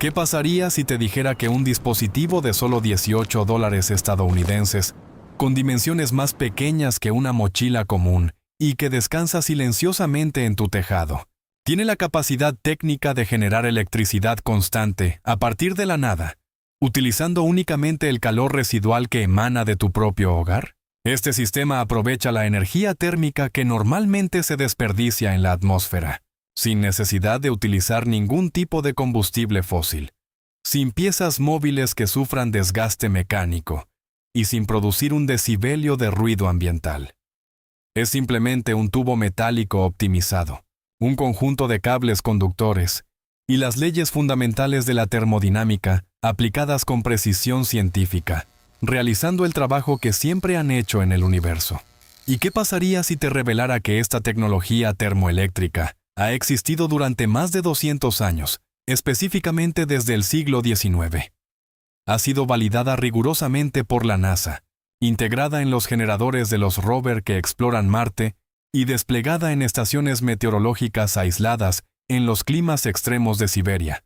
¿Qué pasaría si te dijera que un dispositivo de solo $18 estadounidenses, con dimensiones más pequeñas que una mochila común y que descansa silenciosamente en tu tejado, tiene la capacidad técnica de generar electricidad constante a partir de la nada, utilizando únicamente el calor residual que emana de tu propio hogar? Este sistema aprovecha la energía térmica que normalmente se desperdicia en la atmósfera, sin necesidad de utilizar ningún tipo de combustible fósil, sin piezas móviles que sufran desgaste mecánico y sin producir un decibelio de ruido ambiental. Es simplemente un tubo metálico optimizado, un conjunto de cables conductores y las leyes fundamentales de la termodinámica aplicadas con precisión científica, realizando el trabajo que siempre han hecho en el universo. ¿Y qué pasaría si te revelara que esta tecnología termoeléctrica ha existido durante más de 200 años, específicamente desde el siglo XIX? Ha sido validada rigurosamente por la NASA, integrada en los generadores de los rovers que exploran Marte y desplegada en estaciones meteorológicas aisladas en los climas extremos de Siberia.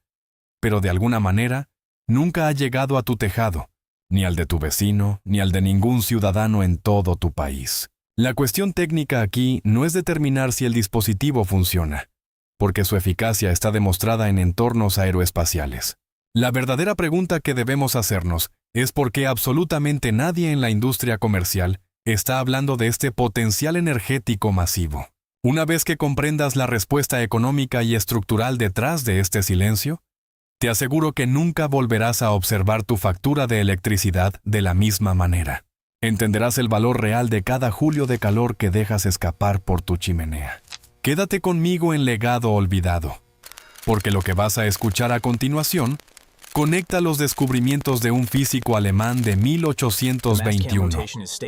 Pero de alguna manera, nunca ha llegado a tu tejado, ni al de tu vecino, ni al de ningún ciudadano en todo tu país. La cuestión técnica aquí no es determinar si el dispositivo funciona, porque su eficacia está demostrada en entornos aeroespaciales. La verdadera pregunta que debemos hacernos es por qué absolutamente nadie en la industria comercial está hablando de este potencial energético masivo. Una vez que comprendas la respuesta económica y estructural detrás de este silencio, te aseguro que nunca volverás a observar tu factura de electricidad de la misma manera. Entenderás el valor real de cada julio de calor que dejas escapar por tu chimenea. Quédate conmigo en Legado Olvidado, porque lo que vas a escuchar a continuación conecta los descubrimientos de un físico alemán de 1821,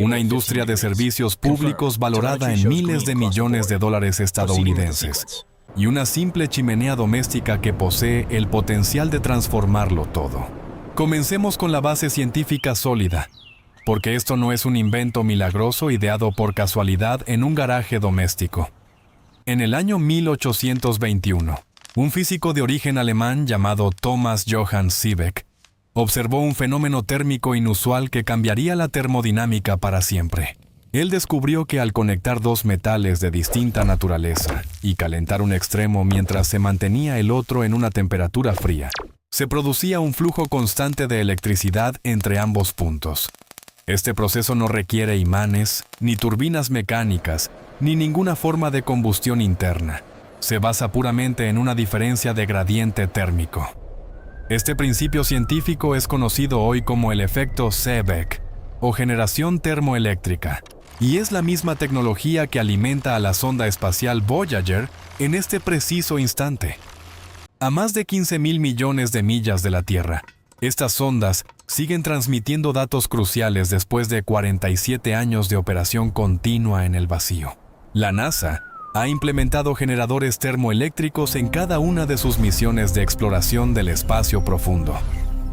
una industria de servicios públicos valorada en miles de millones de dólares estadounidenses, y una simple chimenea doméstica que posee el potencial de transformarlo todo. Comencemos con la base científica sólida, porque esto no es un invento milagroso ideado por casualidad en un garaje doméstico. En el año 1821, un físico de origen alemán llamado Thomas Johann Seebeck observó un fenómeno térmico inusual que cambiaría la termodinámica para siempre. Él descubrió que al conectar dos metales de distinta naturaleza y calentar un extremo mientras se mantenía el otro en una temperatura fría, se producía un flujo constante de electricidad entre ambos puntos. Este proceso no requiere imanes, ni turbinas mecánicas, ni ninguna forma de combustión interna. Se basa puramente en una diferencia de gradiente térmico. Este principio científico es conocido hoy como el efecto Seebeck, o generación termoeléctrica, y es la misma tecnología que alimenta a la sonda espacial Voyager en este preciso instante. A más de 15.000 millones de millas de la Tierra, estas sondas siguen transmitiendo datos cruciales después de 47 años de operación continua en el vacío. La NASA ha implementado generadores termoeléctricos en cada una de sus misiones de exploración del espacio profundo,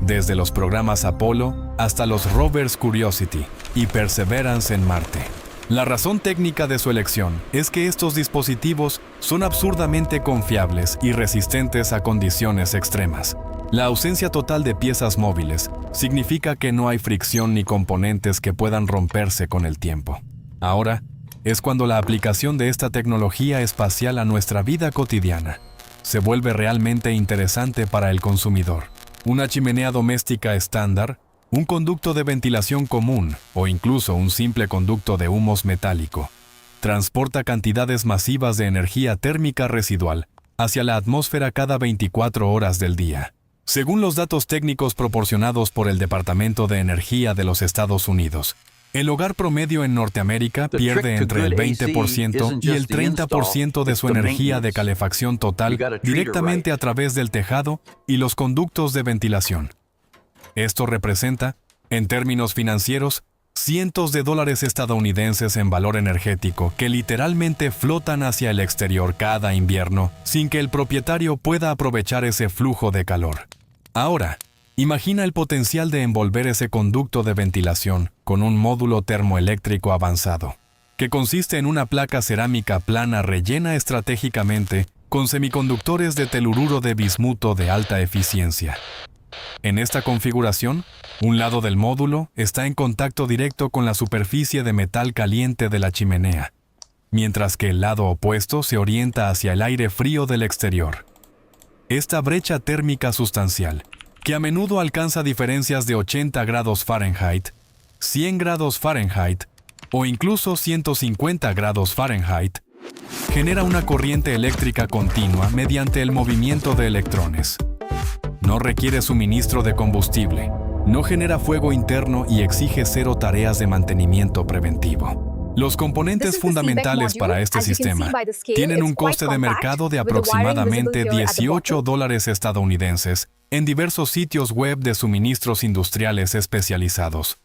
desde los programas Apolo hasta los rovers Curiosity y Perseverance en Marte. La razón técnica de su elección es que estos dispositivos son absurdamente confiables y resistentes a condiciones extremas. La ausencia total de piezas móviles significa que no hay fricción ni componentes que puedan romperse con el tiempo. Ahora, es cuando la aplicación de esta tecnología espacial a nuestra vida cotidiana se vuelve realmente interesante para el consumidor. Una chimenea doméstica estándar, un conducto de ventilación común o incluso un simple conducto de humos metálico transporta cantidades masivas de energía térmica residual hacia la atmósfera cada 24 horas del día. Según los datos técnicos proporcionados por el Departamento de Energía de los Estados Unidos, el hogar promedio en Norteamérica pierde entre el 20% y el 30% de su energía de calefacción total directamente a través del tejado y los conductos de ventilación. Esto representa, en términos financieros, cientos de dólares estadounidenses en valor energético que literalmente flotan hacia el exterior cada invierno sin que el propietario pueda aprovechar ese flujo de calor. Ahora, imagina el potencial de envolver ese conducto de ventilación con un módulo termoeléctrico avanzado, que consiste en una placa cerámica plana rellena estratégicamente con semiconductores de telururo de bismuto de alta eficiencia. En esta configuración, un lado del módulo está en contacto directo con la superficie de metal caliente de la chimenea, mientras que el lado opuesto se orienta hacia el aire frío del exterior. Esta brecha térmica sustancial, que a menudo alcanza diferencias de 80 grados Fahrenheit, 100 grados Fahrenheit o incluso 150 grados Fahrenheit, genera una corriente eléctrica continua mediante el movimiento de electrones. No requiere suministro de combustible, no genera fuego interno y exige cero tareas de mantenimiento preventivo. Los componentes fundamentales para este sistema tienen un coste de mercado de aproximadamente $18 estadounidenses en diversos sitios web de suministros industriales especializados.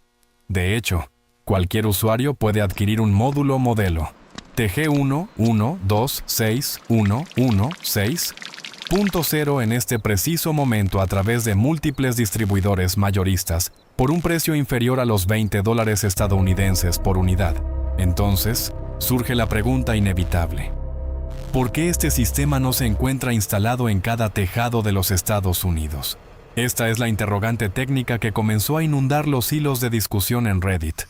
De hecho, cualquier usuario puede adquirir un módulo modelo TG1126116.0 en este preciso momento a través de múltiples distribuidores mayoristas por un precio inferior a los $20 estadounidenses por unidad. Entonces, surge la pregunta inevitable: ¿por qué este sistema no se encuentra instalado en cada tejado de los Estados Unidos? Esta es la interrogante técnica que comenzó a inundar los hilos de discusión en Reddit,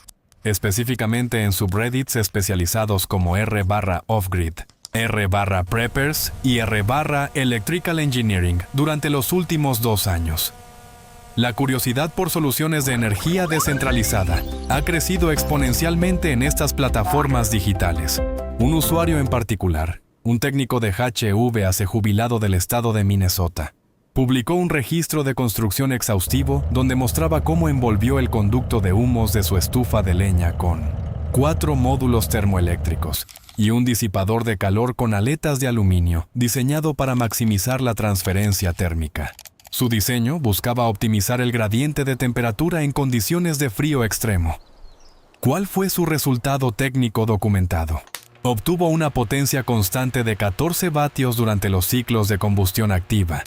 específicamente en subreddits especializados como r/offgrid, r/preppers y r/electrical engineering durante los últimos 2 años. La curiosidad por soluciones de energía descentralizada ha crecido exponencialmente en estas plataformas digitales. Un usuario en particular, un técnico de HVAC jubilado del estado de Minnesota, publicó un registro de construcción exhaustivo donde mostraba cómo envolvió el conducto de humos de su estufa de leña con 4 módulos termoeléctricos y un disipador de calor con aletas de aluminio diseñado para maximizar la transferencia térmica. Su diseño buscaba optimizar el gradiente de temperatura en condiciones de frío extremo. ¿Cuál fue su resultado técnico documentado? Obtuvo una potencia constante de 14 vatios durante los ciclos de combustión activa,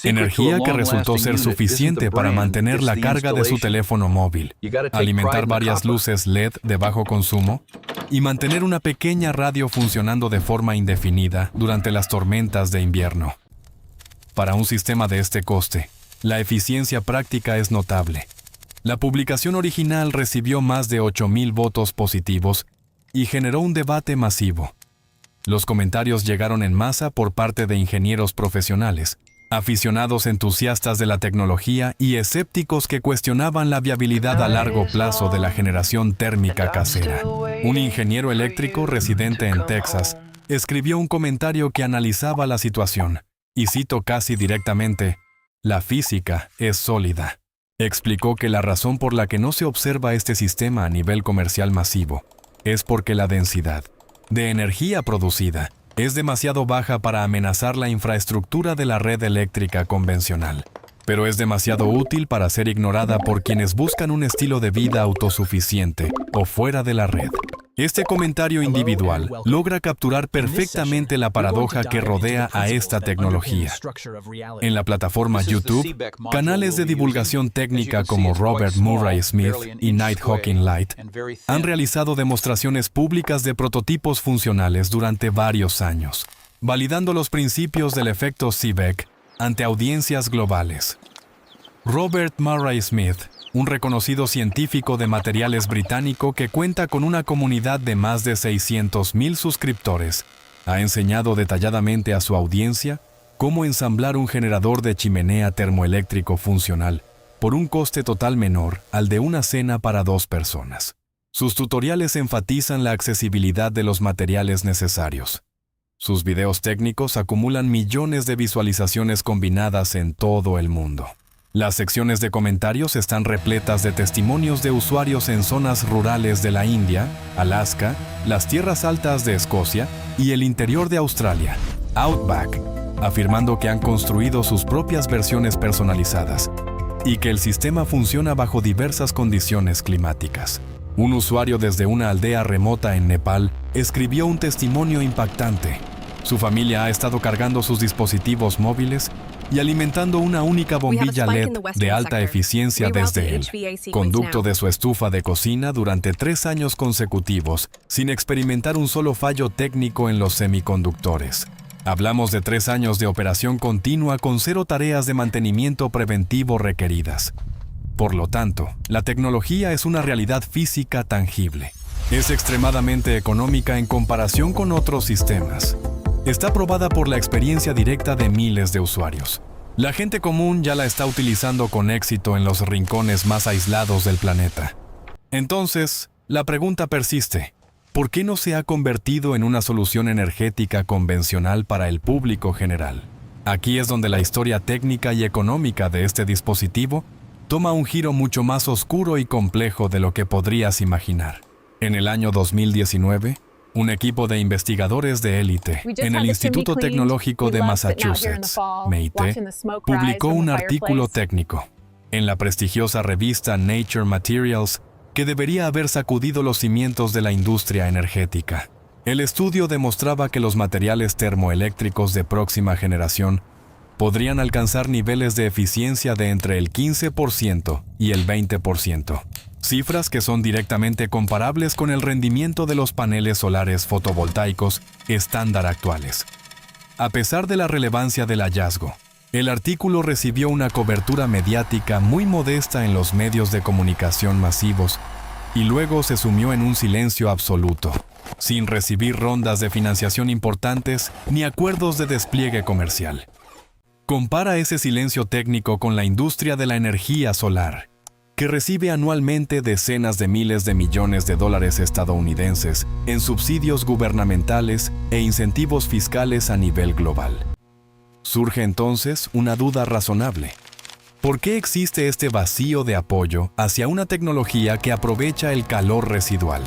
energía que resultó ser suficiente para mantener la carga de su teléfono móvil, alimentar varias luces LED de bajo consumo y mantener una pequeña radio funcionando de forma indefinida durante las tormentas de invierno. Para un sistema de este coste, la eficiencia práctica es notable. La publicación original recibió más de 8,000 votos positivos y generó un debate masivo. Los comentarios llegaron en masa por parte de ingenieros profesionales, aficionados entusiastas de la tecnología y escépticos que cuestionaban la viabilidad a largo plazo de la generación térmica casera. Un ingeniero eléctrico residente en Texas escribió un comentario que analizaba la situación, y cito casi directamente: «La física es sólida». Explicó que la razón por la que no se observa este sistema a nivel comercial masivo es porque la densidad de energía producida es demasiado baja para amenazar la infraestructura de la red eléctrica convencional, pero es demasiado útil para ser ignorada por quienes buscan un estilo de vida autosuficiente o fuera de la red. Este comentario individual logra capturar perfectamente la paradoja que rodea a esta tecnología. En la plataforma YouTube, canales de divulgación técnica como Robert Murray Smith y Nighthawking Light han realizado demostraciones públicas de prototipos funcionales durante varios años, validando los principios del efecto Seebeck ante audiencias globales. Robert Murray Smith, un reconocido científico de materiales británico que cuenta con una comunidad de más de 600,000 suscriptores, ha enseñado detalladamente a su audiencia cómo ensamblar un generador de chimenea termoeléctrico funcional por un coste total menor al de una cena para 2 personas. Sus tutoriales enfatizan la accesibilidad de los materiales necesarios. Sus videos técnicos acumulan millones de visualizaciones combinadas en todo el mundo. Las secciones de comentarios están repletas de testimonios de usuarios en zonas rurales de la India, Alaska, las tierras altas de Escocia y el interior de Australia, Outback, afirmando que han construido sus propias versiones personalizadas y que el sistema funciona bajo diversas condiciones climáticas. Un usuario desde una aldea remota en Nepal escribió un testimonio impactante. Su familia ha estado cargando sus dispositivos móviles y alimentando una única bombilla LED de alta eficiencia desde el conducto de su estufa de cocina durante 3 años consecutivos, sin experimentar un solo fallo técnico en los semiconductores. Hablamos de 3 años de operación continua con 0 tareas de mantenimiento preventivo requeridas. Por lo tanto, la tecnología es una realidad física tangible. Es extremadamente económica en comparación con otros sistemas. Está probada por la experiencia directa de miles de usuarios. La gente común ya la está utilizando con éxito en los rincones más aislados del planeta. Entonces, la pregunta persiste: ¿por qué no se ha convertido en una solución energética convencional para el público general? Aquí es donde la historia técnica y económica de este dispositivo toma un giro mucho más oscuro y complejo de lo que podrías imaginar. En el año 2019, un equipo de investigadores de élite en el Instituto Tecnológico de Massachusetts, MIT, publicó un artículo técnico en la prestigiosa revista Nature Materials que debería haber sacudido los cimientos de la industria energética. El estudio demostraba que los materiales termoeléctricos de próxima generación podrían alcanzar niveles de eficiencia de entre el 15% y el 20%, cifras que son directamente comparables con el rendimiento de los paneles solares fotovoltaicos estándar actuales. A pesar de la relevancia del hallazgo, el artículo recibió una cobertura mediática muy modesta en los medios de comunicación masivos y luego se sumió en un silencio absoluto, sin recibir rondas de financiación importantes ni acuerdos de despliegue comercial. Compara ese silencio técnico con la industria de la energía solar, que recibe anualmente decenas de miles de millones de dólares estadounidenses en subsidios gubernamentales e incentivos fiscales a nivel global. Surge entonces una duda razonable. ¿Por qué existe este vacío de apoyo hacia una tecnología que aprovecha el calor residual?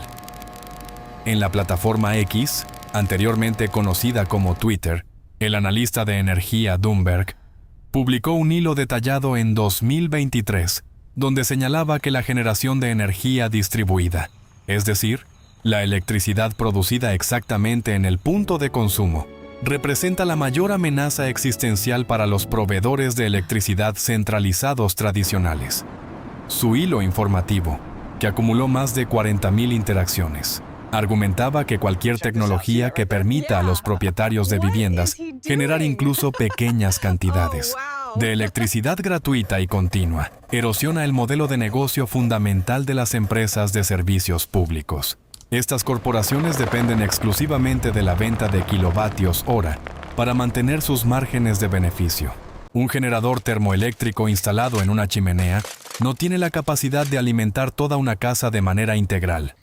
En la plataforma X, anteriormente conocida como Twitter, el analista de energía Bloomberg publicó un hilo detallado en 2023, donde señalaba que la generación de energía distribuida, es decir, la electricidad producida exactamente en el punto de consumo, representa la mayor amenaza existencial para los proveedores de electricidad centralizados tradicionales. Su hilo informativo, que acumuló más de 40,000 interacciones, argumentaba que cualquier tecnología que permita a los propietarios de viviendas generar incluso pequeñas cantidades de electricidad gratuita y continua erosiona el modelo de negocio fundamental de las empresas de servicios públicos. Estas corporaciones dependen exclusivamente de la venta de kilovatios hora para mantener sus márgenes de beneficio. Un generador termoeléctrico instalado en una chimenea no tiene la capacidad de alimentar toda una casa de manera integral,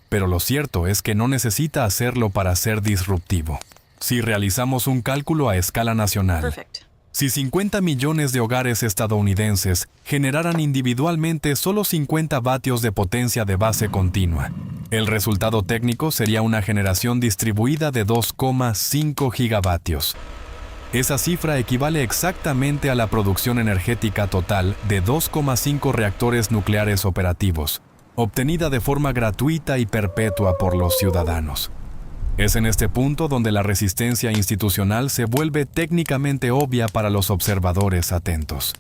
pero lo cierto es que no necesita hacerlo para ser disruptivo. Si realizamos un cálculo a escala nacional, si 50 millones de hogares estadounidenses generaran individualmente solo 50 vatios de potencia de base continua, el resultado técnico sería una generación distribuida de 2,5 gigavatios. Esa cifra equivale exactamente a la producción energética total de 2,5 reactores nucleares operativos, obtenida de forma gratuita y perpetua por los ciudadanos. Es en este punto donde la resistencia institucional se vuelve técnicamente obvia para los observadores atentos.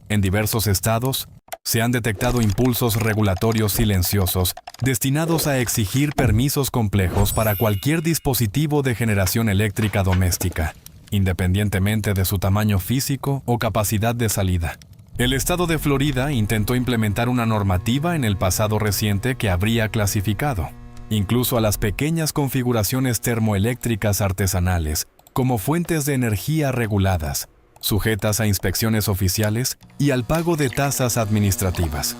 En diversos estados, se han detectado impulsos regulatorios silenciosos destinados a exigir permisos complejos para cualquier dispositivo de generación eléctrica doméstica, independientemente de su tamaño físico o capacidad de salida. El estado de Florida intentó implementar una normativa en el pasado reciente que habría clasificado incluso a las pequeñas configuraciones termoeléctricas artesanales como fuentes de energía reguladas, sujetas a inspecciones oficiales y al pago de tasas administrativas.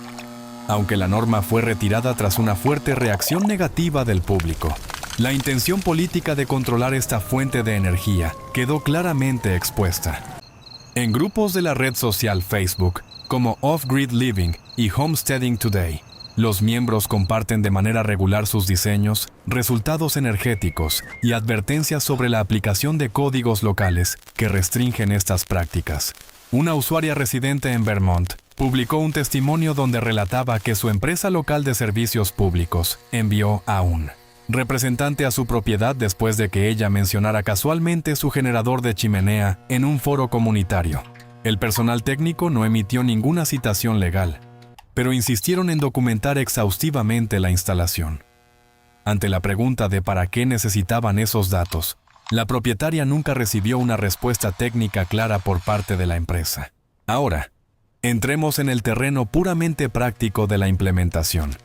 Aunque la norma fue retirada tras una fuerte reacción negativa del público, la intención política de controlar esta fuente de energía quedó claramente expuesta. En grupos de la red social Facebook, como Off-Grid Living y Homesteading Today, los miembros comparten de manera regular sus diseños, resultados energéticos y advertencias sobre la aplicación de códigos locales que restringen estas prácticas. Una usuaria residente en Vermont publicó un testimonio donde relataba que su empresa local de servicios públicos envió a un representante a su propiedad después de que ella mencionara casualmente su generador de chimenea en un foro comunitario. El personal técnico no emitió ninguna citación legal, pero insistieron en documentar exhaustivamente la instalación. Ante la pregunta de para qué necesitaban esos datos, La propietaria nunca recibió una respuesta técnica clara por parte de la empresa. Ahora, entremos en el terreno puramente práctico de la implementación.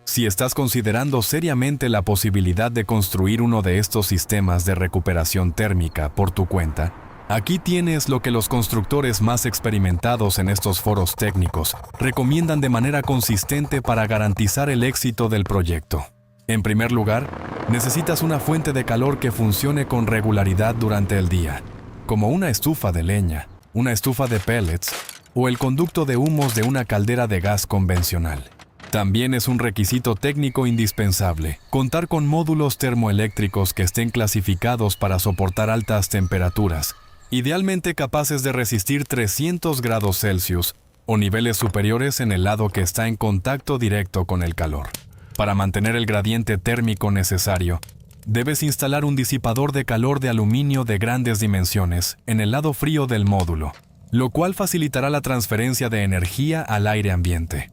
Si estás considerando seriamente la posibilidad de construir uno de estos sistemas de recuperación térmica por tu cuenta, aquí tienes lo que los constructores más experimentados en estos foros técnicos recomiendan de manera consistente para garantizar el éxito del proyecto. En primer lugar, necesitas una fuente de calor que funcione con regularidad durante el día, como una estufa de leña, una estufa de pellets o el conducto de humos de una caldera de gas convencional. También es un requisito técnico indispensable contar con módulos termoeléctricos que estén clasificados para soportar altas temperaturas, idealmente capaces de resistir 300 grados Celsius o niveles superiores en el lado que está en contacto directo con el calor. Para mantener el gradiente térmico necesario, debes instalar un disipador de calor de aluminio de grandes dimensiones en el lado frío del módulo, lo cual facilitará la transferencia de energía al aire ambiente.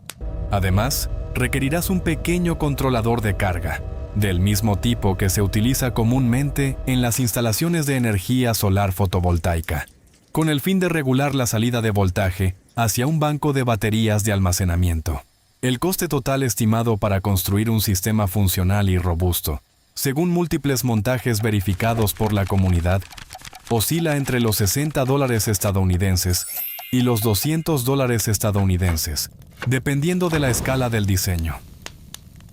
Además, requerirás un pequeño controlador de carga, del mismo tipo que se utiliza comúnmente en las instalaciones de energía solar fotovoltaica, con el fin de regular la salida de voltaje hacia un banco de baterías de almacenamiento. El coste total estimado para construir un sistema funcional y robusto, según múltiples montajes verificados por la comunidad, oscila entre los $60 estadounidenses y los $200 estadounidenses, dependiendo de la escala del diseño.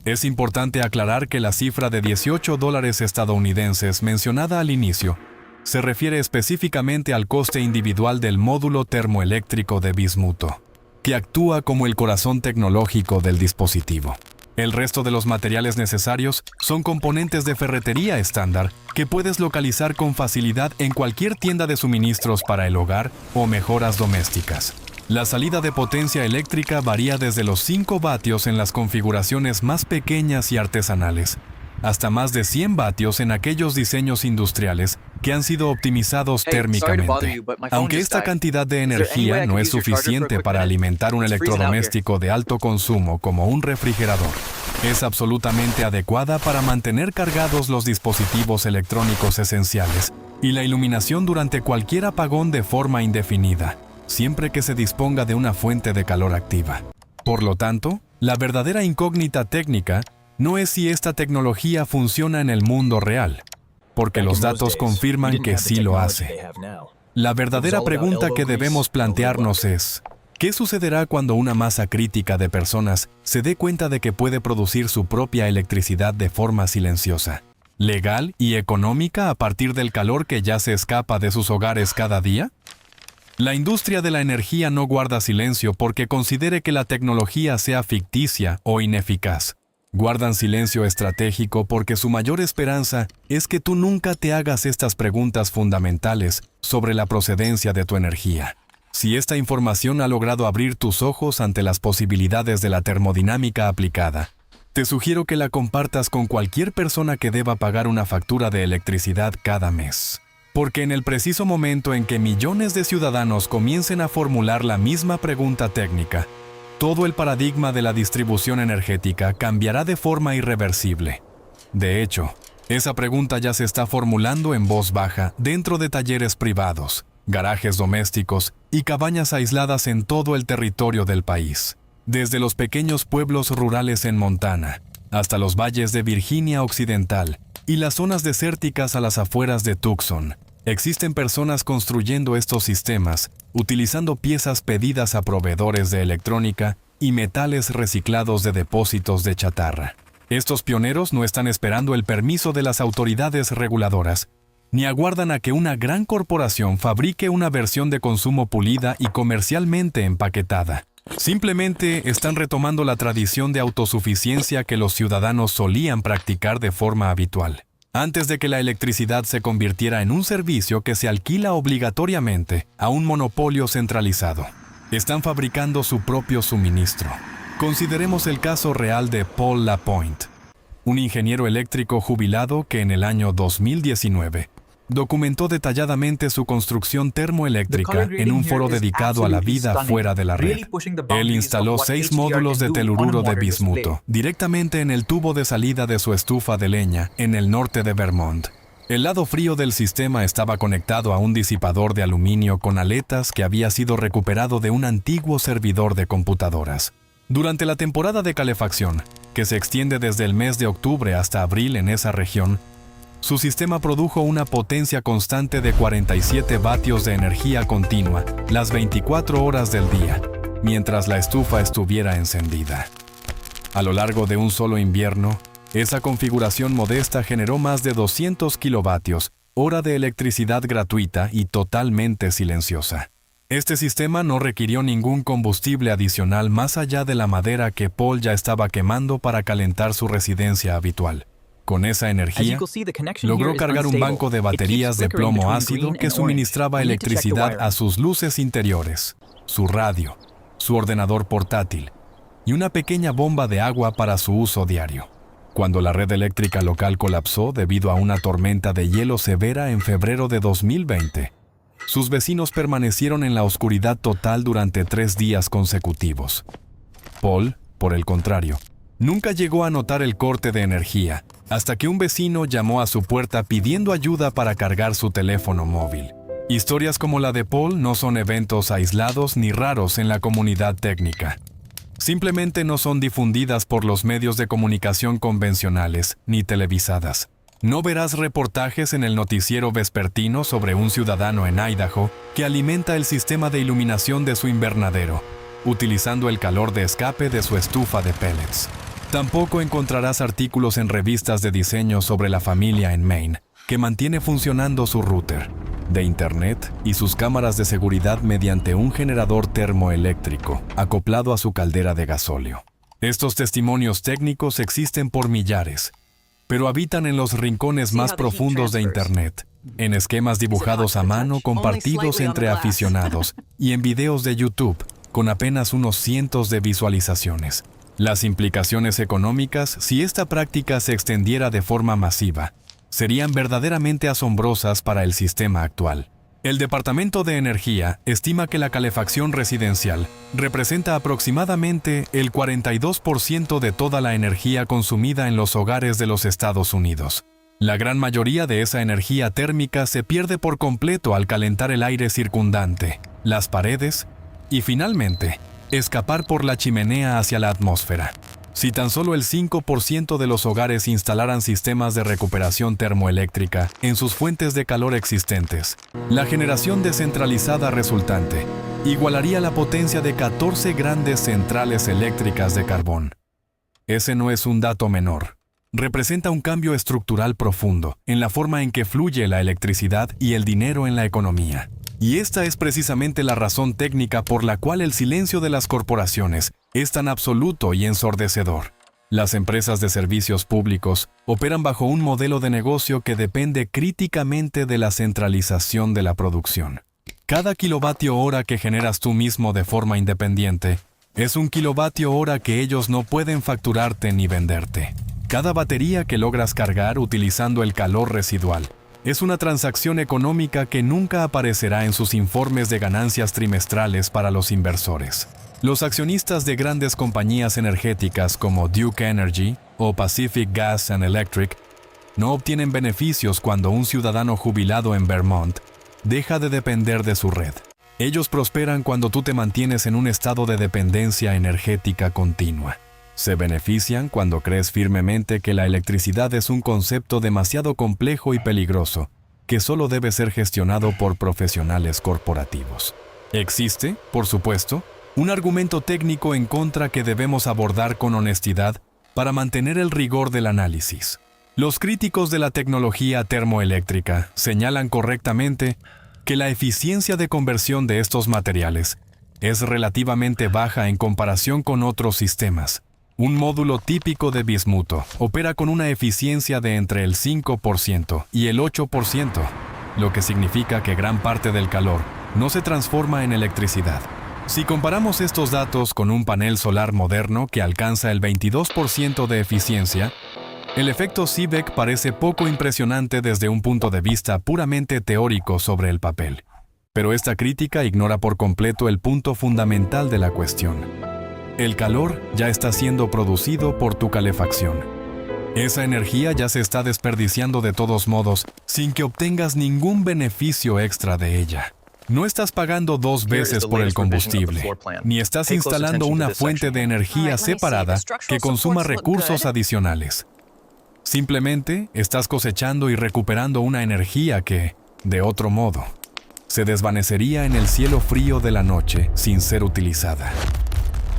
Es importante aclarar que la cifra de $18 estadounidenses mencionada al inicio se refiere específicamente al coste individual del módulo termoeléctrico de bismuto, que actúa como el corazón tecnológico del dispositivo. El resto de los materiales necesarios son componentes de ferretería estándar que puedes localizar con facilidad en cualquier tienda de suministros para el hogar o mejoras domésticas. La salida de potencia eléctrica varía desde los 5 vatios en las configuraciones más pequeñas y artesanales, hasta más de 100 vatios en aquellos diseños industriales que han sido optimizados térmicamente. Aunque esta cantidad de energía no es suficiente para alimentar un electrodoméstico de alto consumo como un refrigerador, es absolutamente adecuada para mantener cargados los dispositivos electrónicos esenciales y la iluminación durante cualquier apagón de forma indefinida, siempre que se disponga de una fuente de calor activa. Por lo tanto, la verdadera incógnita técnica no es si esta tecnología funciona en el mundo real, porque los datos confirman que sí lo hace. La verdadera pregunta que debemos plantearnos es, ¿qué sucederá cuando una masa crítica de personas se dé cuenta de que puede producir su propia electricidad de forma silenciosa, legal y económica a partir del calor que ya se escapa de sus hogares cada día? La industria de la energía no guarda silencio porque considere que la tecnología sea ficticia o ineficaz. Guardan silencio estratégico porque su mayor esperanza es que tú nunca te hagas estas preguntas fundamentales sobre la procedencia de tu energía. Si esta información ha logrado abrir tus ojos ante las posibilidades de la termodinámica aplicada, te sugiero que la compartas con cualquier persona que deba pagar una factura de electricidad cada mes. Porque en el preciso momento en que millones de ciudadanos comiencen a formular la misma pregunta técnica, todo el paradigma de la distribución energética cambiará de forma irreversible. De hecho, esa pregunta ya se está formulando en voz baja dentro de talleres privados, garajes domésticos y cabañas aisladas en todo el territorio del país. Desde los pequeños pueblos rurales en Montana, hasta los valles de Virginia Occidental y las zonas desérticas a las afueras de Tucson, existen personas construyendo estos sistemas, utilizando piezas pedidas a proveedores de electrónica y metales reciclados de depósitos de chatarra. Estos pioneros no están esperando el permiso de las autoridades reguladoras, ni aguardan a que una gran corporación fabrique una versión de consumo pulida y comercialmente empaquetada. Simplemente están retomando la tradición de autosuficiencia que los ciudadanos solían practicar de forma habitual, antes de que la electricidad se convirtiera en un servicio que se alquila obligatoriamente a un monopolio centralizado. Están fabricando su propio suministro. Consideremos el caso real de Paul Lapointe, un ingeniero eléctrico jubilado que en el año 2019 documentó detalladamente su construcción termoeléctrica en un foro dedicado a la vida fuera de la red. Él instaló 6 módulos de telururo de bismuto directamente en el tubo de salida de su estufa de leña en el norte de Vermont. El lado frío del sistema estaba conectado a un disipador de aluminio con aletas que había sido recuperado de un antiguo servidor de computadoras. Durante la temporada de calefacción, que se extiende desde el mes de octubre hasta abril en esa región, su sistema produjo una potencia constante de 47 vatios de energía continua las 24 horas del día, mientras la estufa estuviera encendida. A lo largo de un solo invierno, esa configuración modesta generó más de 200 kilovatios hora de electricidad gratuita y totalmente silenciosa. Este sistema no requirió ningún combustible adicional más allá de la madera que Paul ya estaba quemando para calentar su residencia habitual. Con esa energía, logró cargar un banco de baterías de plomo ácido que suministraba electricidad a sus luces interiores, su radio, su ordenador portátil y una pequeña bomba de agua para su uso diario. Cuando la red eléctrica local colapsó debido a una tormenta de hielo severa en febrero de 2020, sus vecinos permanecieron en la oscuridad total durante 3 días consecutivos. Paul, por el contrario, nunca llegó a notar el corte de energía, hasta que un vecino llamó a su puerta pidiendo ayuda para cargar su teléfono móvil. Historias como la de Paul no son eventos aislados ni raros en la comunidad técnica. Simplemente no son difundidas por los medios de comunicación convencionales ni televisadas. No verás reportajes en el noticiero vespertino sobre un ciudadano en Idaho que alimenta el sistema de iluminación de su invernadero, utilizando el calor de escape de su estufa de pellets. Tampoco encontrarás artículos en revistas de diseño sobre la familia en Maine, que mantiene funcionando su router de internet y sus cámaras de seguridad mediante un generador termoeléctrico acoplado a su caldera de gasóleo. Estos testimonios técnicos existen por millares, pero habitan en los rincones más profundos de Internet, en esquemas dibujados a mano compartidos entre aficionados y en videos de YouTube con apenas unos cientos de visualizaciones. Las implicaciones económicas, si esta práctica se extendiera de forma masiva, serían verdaderamente asombrosas para el sistema actual. El Departamento de Energía estima que la calefacción residencial representa aproximadamente el 42% de toda la energía consumida en los hogares de los Estados Unidos. La gran mayoría de esa energía térmica se pierde por completo al calentar el aire circundante, las paredes y, finalmente, escapar por la chimenea hacia la atmósfera. Si tan solo el 5% de los hogares instalaran sistemas de recuperación termoeléctrica en sus fuentes de calor existentes, la generación descentralizada resultante igualaría la potencia de 14 grandes centrales eléctricas de carbón. Ese no es un dato menor. Representa un cambio estructural profundo en la forma en que fluye la electricidad y el dinero en la economía. Y esta es precisamente la razón técnica por la cual el silencio de las corporaciones es tan absoluto y ensordecedor. Las empresas de servicios públicos operan bajo un modelo de negocio que depende críticamente de la centralización de la producción. Cada kilovatio hora que generas tú mismo de forma independiente es un kilovatio hora que ellos no pueden facturarte ni venderte. Cada batería que logras cargar utilizando el calor residual es una transacción económica que nunca aparecerá en sus informes de ganancias trimestrales para los inversores. Los accionistas de grandes compañías energéticas como Duke Energy o Pacific Gas and Electric no obtienen beneficios cuando un ciudadano jubilado en Vermont deja de depender de su red. Ellos prosperan cuando tú te mantienes en un estado de dependencia energética continua. Se benefician cuando crees firmemente que la electricidad es un concepto demasiado complejo y peligroso, que solo debe ser gestionado por profesionales corporativos. Existe, por supuesto, un argumento técnico en contra que debemos abordar con honestidad para mantener el rigor del análisis. Los críticos de la tecnología termoeléctrica señalan correctamente que la eficiencia de conversión de estos materiales es relativamente baja en comparación con otros sistemas. Un módulo típico de bismuto opera con una eficiencia de entre el 5% y el 8%, lo que significa que gran parte del calor no se transforma en electricidad. Si comparamos estos datos con un panel solar moderno que alcanza el 22% de eficiencia, el efecto Seebeck parece poco impresionante desde un punto de vista puramente teórico sobre el papel. Pero esta crítica ignora por completo el punto fundamental de la cuestión. El calor ya está siendo producido por tu calefacción. Esa energía ya se está desperdiciando de todos modos, sin que obtengas ningún beneficio extra de ella. No estás pagando dos veces por el combustible, ni estás instalando una fuente de energía separada que consuma recursos adicionales. Simplemente estás cosechando y recuperando una energía que, de otro modo, se desvanecería en el cielo frío de la noche sin ser utilizada.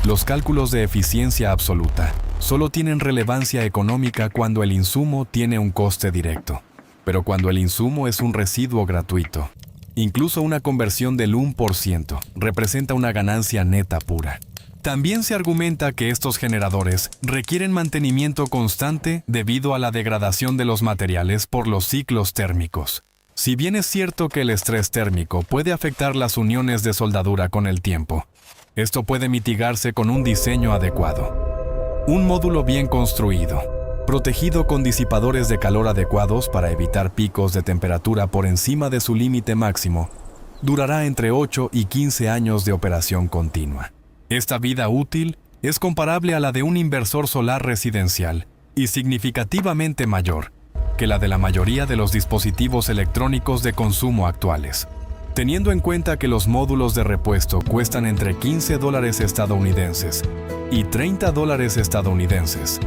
Los cálculos de eficiencia absoluta solo tienen relevancia económica cuando el insumo tiene un coste directo, pero cuando el insumo es un residuo gratuito, incluso una conversión del 1% representa una ganancia neta pura. También se argumenta que estos generadores requieren mantenimiento constante debido a la degradación de los materiales por los ciclos térmicos. Si bien es cierto que el estrés térmico puede afectar las uniones de soldadura con el tiempo, esto puede mitigarse con un diseño adecuado. Un módulo bien construido, protegido con disipadores de calor adecuados para evitar picos de temperatura por encima de su límite máximo, durará entre 8 y 15 años de operación continua. Esta vida útil es comparable a la de un inversor solar residencial y significativamente mayor que la de la mayoría de los dispositivos electrónicos de consumo actuales. Teniendo en cuenta que los módulos de repuesto cuestan entre $15 estadounidenses y $30 estadounidenses,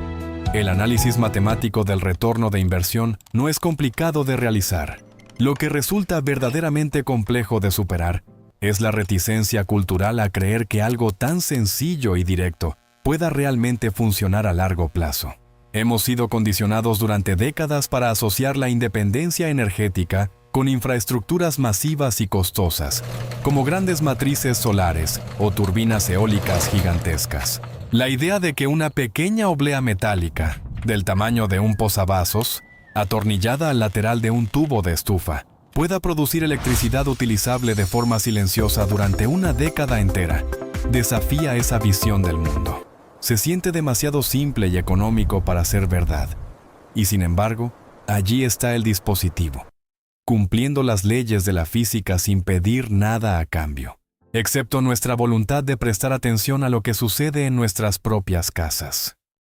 el análisis matemático del retorno de inversión no es complicado de realizar. Lo que resulta verdaderamente complejo de superar es la reticencia cultural a creer que algo tan sencillo y directo pueda realmente funcionar a largo plazo. Hemos sido condicionados durante décadas para asociar la independencia energética con infraestructuras masivas y costosas, como grandes matrices solares o turbinas eólicas gigantescas. La idea de que una pequeña oblea metálica, del tamaño de un posavasos, atornillada al lateral de un tubo de estufa, pueda producir electricidad utilizable de forma silenciosa durante una década entera, desafía esa visión del mundo. Se siente demasiado simple y económico para ser verdad. Y sin embargo, allí está el dispositivo, cumpliendo las leyes de la física sin pedir nada a cambio, excepto nuestra voluntad de prestar atención a lo que sucede en nuestras propias casas.